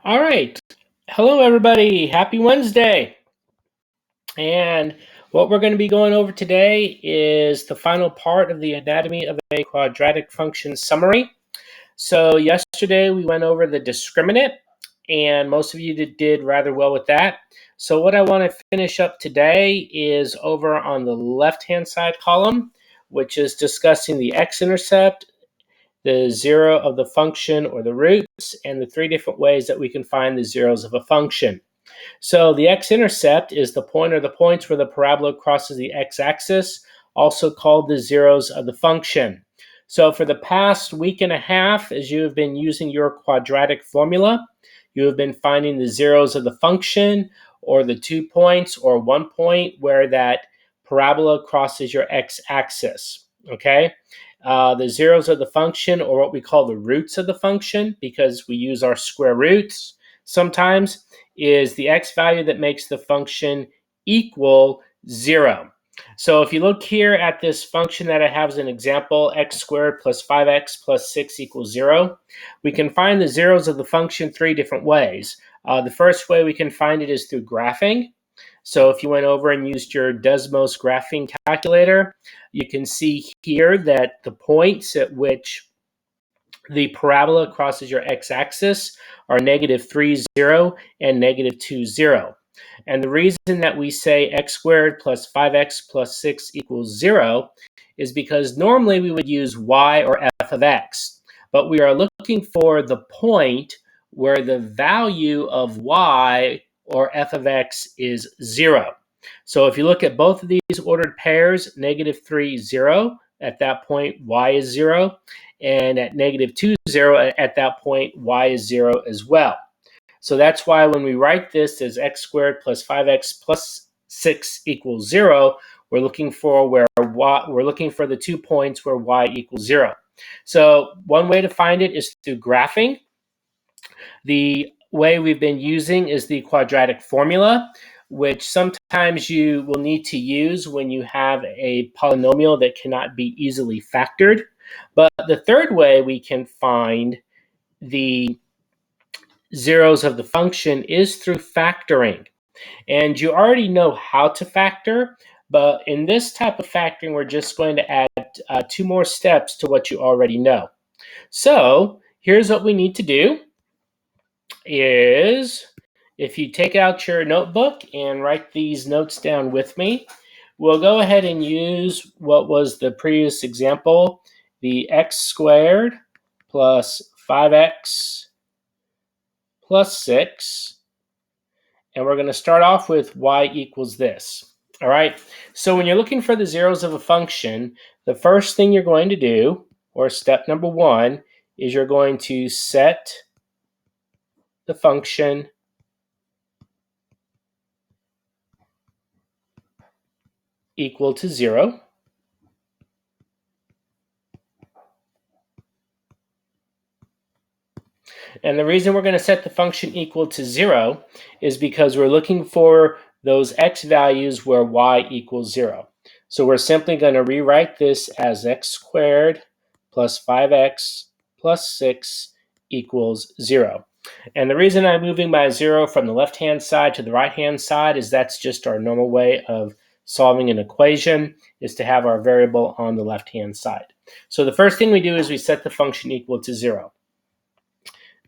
All right. Hello, everybody. Happy Wednesday. And what we're going to be going over today is the final part of the anatomy of a quadratic function summary. So, yesterday we went over the discriminant, and most of you did rather well with that. So, what I want to finish up today is over on the left hand side column, which is discussing the x intercept, the zero of the function or the roots, and the three different ways that we can find the zeros of a function. So the x-intercept is the point or the points where the parabola crosses the x-axis, also called the zeros of the function. So for the past week and a half, as you have been using your quadratic formula, you have been finding the zeros of the function or the 2 points or 1 point where that parabola crosses your x-axis, okay? The zeros of the function, or what we call the roots of the function, because we use our square roots sometimes, is the x value that makes the function equal 0. So if you look here at this function that I have as an example, x squared plus 5x plus 6 equals 0, we can find the zeros of the function three different ways. The first way we can find it is through graphing. So if you went over and used your Desmos graphing calculator, you can see here that the points at which the parabola crosses your x-axis are -3, 0 and -2, 0. And the reason that we say x squared plus 5x plus 6 equals 0 is because normally we would use y or f of x, but we are looking for the point where the value of y or f of x is 0. So if you look at both of these ordered pairs, -3, 0, at that point y is 0, and at -2, 0, at that point y is 0 as well. So that's why when we write this as x squared plus 5x plus 6 equals 0, we're looking for the 2 points where y equals 0. So one way to find it is through graphing. The way we've been using is the quadratic formula, which sometimes you will need to use when you have a polynomial that cannot be easily factored. But the third way we can find the zeros of the function is through factoring. And you already know how to factor, but in this type of factoring, we're just going to add two more steps to what you already know. So here's what we need to do is, if you take out your notebook and write these notes down with me, we'll go ahead and use what was the previous example, the x squared plus 5x plus 6. And we're going to start off with y equals this. All right. So when you're looking for the zeros of a function, the first thing you're going to do, or step number 1, is you're going to set the function equal to 0. And the reason we're going to set the function equal to 0 is because we're looking for those x values where y equals 0. So we're simply going to rewrite this as x squared plus 5x plus 6 equals 0. And the reason I'm moving my 0 from the left-hand side to the right-hand side is that's just our normal way of solving an equation, is to have our variable on the left-hand side. So the first thing we do is we set the function equal to 0.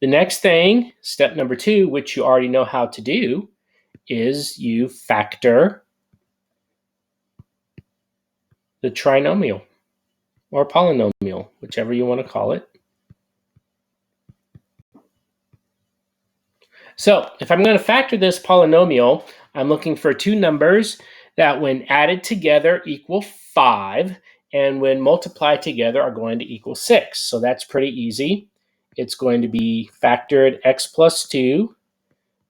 The next thing, step number 2, which you already know how to do, is you factor the trinomial or polynomial, whichever you want to call it. So if I'm going to factor this polynomial, I'm looking for two numbers that when added together equal 5, and when multiplied together are going to equal 6. So that's pretty easy. It's going to be factored x plus 2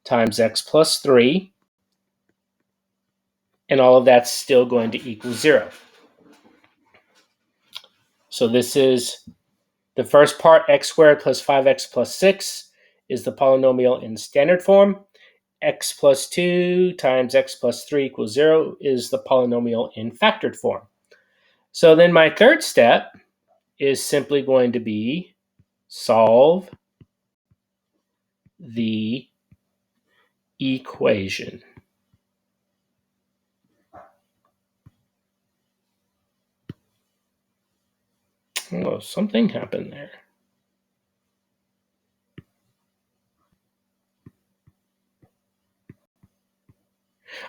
times x plus 3, and all of that's still going to equal 0. So this is the first part, x squared plus 5x plus 6 is the polynomial in standard form. X plus 2 times x plus 3 equals 0 is the polynomial in factored form. So then my third step is simply going to be solve the equation. Oh, something happened there.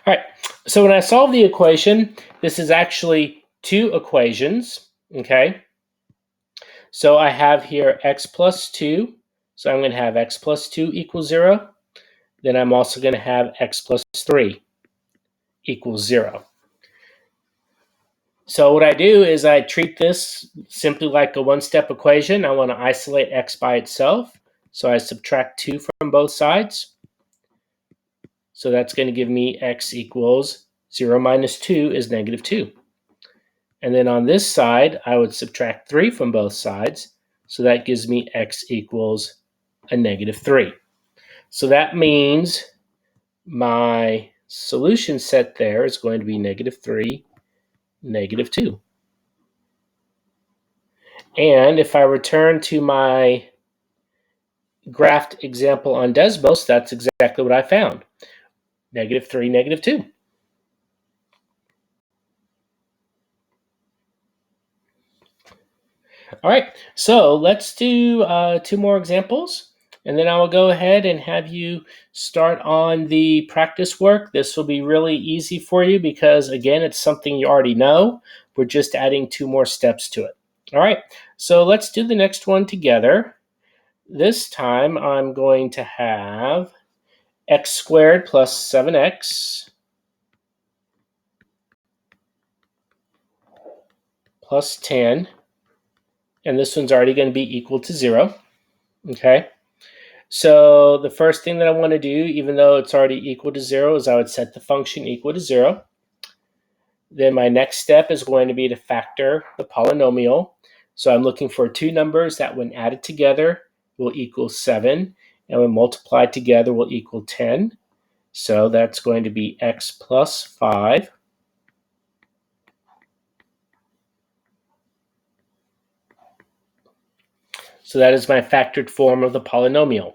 All right, so when I solve the equation, this is actually two equations, okay? So I have here x plus 2, so I'm going to have x plus 2 equals 0. Then I'm also going to have x plus 3 equals 0. So what I do is I treat this simply like a one-step equation. I want to isolate x by itself, so I subtract 2 from both sides. So that's going to give me x equals 0 minus 2 is negative 2. And then on this side, I would subtract 3 from both sides. So that gives me x equals a negative 3. So that means my solution set there is going to be negative 3, negative 2. And if I return to my graphed example on Desmos, that's exactly what I found. Negative 3, negative 2. All right, so let's do 2 more examples, and then I will go ahead and have you start on the practice work. This will be really easy for you because, again, it's something you already know. We're just adding 2 more steps to it. All right, so let's do the next one together. This time I'm going to have x squared plus 7x plus 10, and this one's already going to be equal to 0, okay? So the first thing that I want to do, even though it's already equal to 0, is I would set the function equal to 0. Then my next step is going to be to factor the polynomial. So I'm looking for 2 numbers that when added together will equal 7, and when multiplied together will equal 10. So that's going to be x plus 5 So that is my factored form of the polynomial.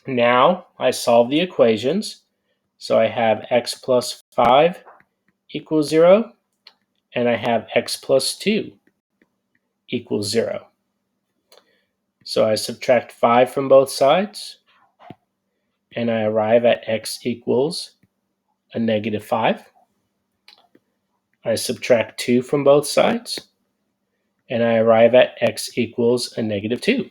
Now I solve the equations. So I have x plus 5 equals 0, and I have x plus 2 equals 0. So I subtract 5 from both sides, and I arrive at x equals a negative 5. I subtract 2 from both sides, and I arrive at x equals a negative 2.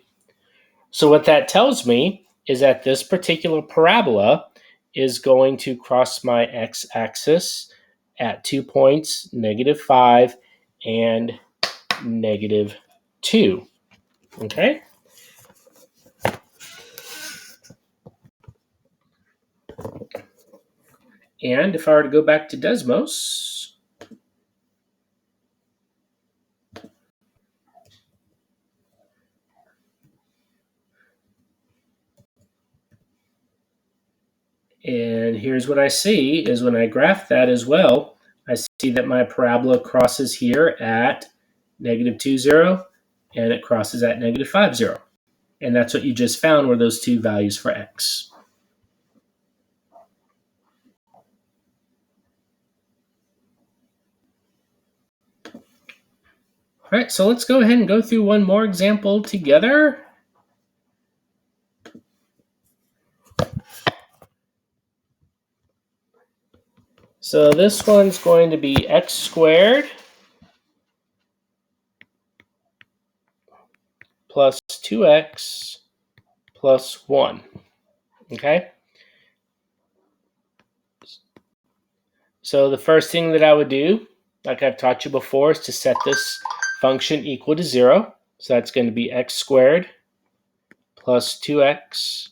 So what that tells me is that this particular parabola is going to cross my x-axis at 2 points, negative 5 and negative 2. Okay? And if I were to go back to Desmos, and here's what I see is when I graph that as well, I see that my parabola crosses here at negative 2, 0, and it crosses at negative 5, 0. And that's what you just found were those 2 values for x. All right, so let's go ahead and go through one more example together. So this one's going to be x squared plus 2x plus 1, okay? So the first thing that I would do, like I've taught you before, is to set this function equal to 0. So that's going to be x squared plus 2x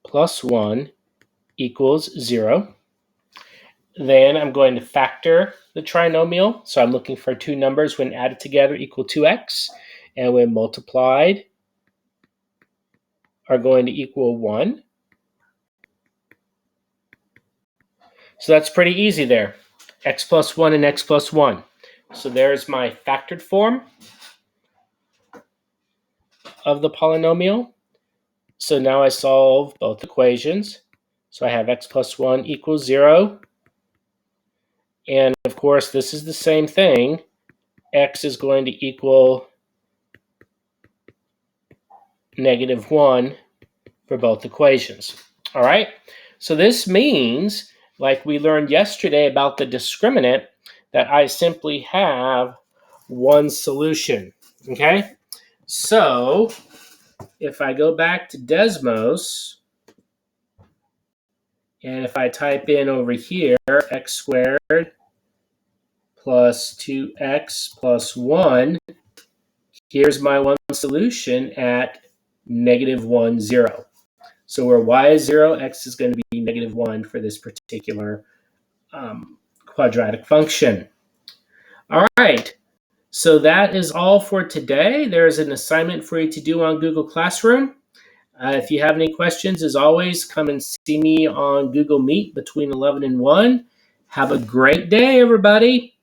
plus 1 equals 0. Then I'm going to factor the trinomial. So I'm looking for 2 numbers when added together equal 2x, and when multiplied are going to equal 1. So that's pretty easy there. X plus 1 and x plus 1. So there's my factored form of the polynomial. So now I solve both equations. So I have x plus 1 equals 0. And of course, this is the same thing. X is going to equal -1 for both equations. All right? So this means, like we learned yesterday about the discriminant, that I simply have one solution. Okay? So if I go back to Desmos, and if I type in over here, x squared plus 2x plus 1, here's my one solution at -1, 0. So where y is 0, x is going to be -1 for this particular quadratic function. All right, so that is all for today. There's an assignment for you to do on Google Classroom. If you have any questions, as always, come and see me on Google Meet between 11 and 1. Have a great day, everybody.